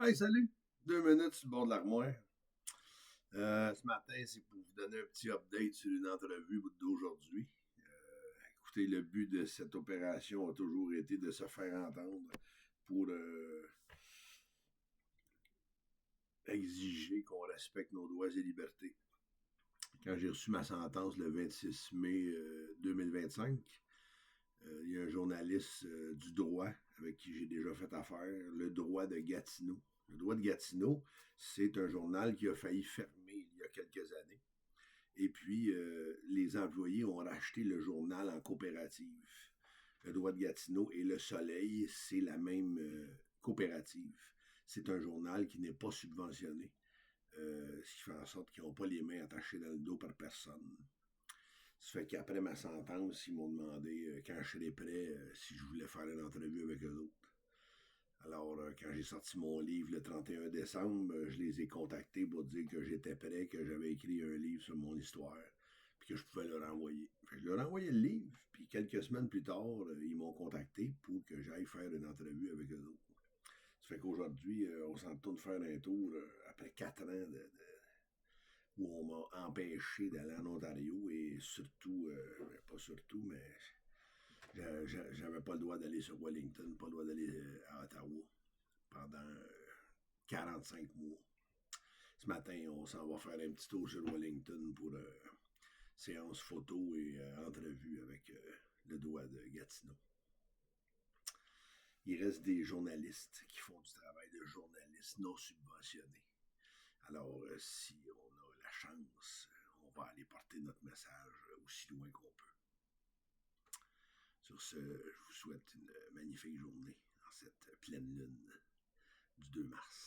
Hey, salut! 2 minutes sur le bord de l'armoire. Ce matin, c'est pour vous donner un petit update sur une entrevue d'aujourd'hui. Écoutez, le but de cette opération a toujours été de se faire entendre pour exiger qu'on respecte nos droits et libertés. Quand j'ai reçu ma sentence le 26 mai 2025, il y a un journaliste du droit avec qui j'ai déjà fait affaire, le droit de Gatineau. Le droit de Gatineau, c'est un journal qui a failli fermer il y a quelques années. Et puis, les employés ont racheté le journal en coopérative. Le droit de Gatineau et Le Soleil, c'est la même coopérative. C'est un journal qui n'est pas subventionné, ce qui fait en sorte qu'ils n'ont pas les mains attachées dans le dos par personne. Ça fait qu'après ma sentence, ils m'ont demandé, quand je serais prêt, si je voulais faire une entrevue avec eux autres. Alors, quand j'ai sorti mon livre le 31 décembre, je les ai contactés pour dire que j'étais prêt, que j'avais écrit un livre sur mon histoire, puis que je pouvais leur envoyer. Fait que je leur ai envoyé le livre, puis quelques semaines plus tard, ils m'ont contacté pour que j'aille faire une entrevue avec eux autres. Ça fait qu'aujourd'hui, on s'en retourne faire un tour après 4 ans où on m'a empêché d'aller en Ontario et surtout, pas surtout, mais j'avais pas le droit d'aller sur Wellington, pas le droit d'aller à Ottawa pendant 45 mois. Ce matin, on s'en va faire un petit tour sur Wellington pour séance photo et entrevue avec le doigt de Gatineau. Il reste des journalistes qui font du travail de journalistes non subventionnés. Alors, si on a la chance, on va aller porter notre message aussi loin qu'on peut. Sur ce, je vous souhaite une magnifique journée en cette pleine lune du 2 mars.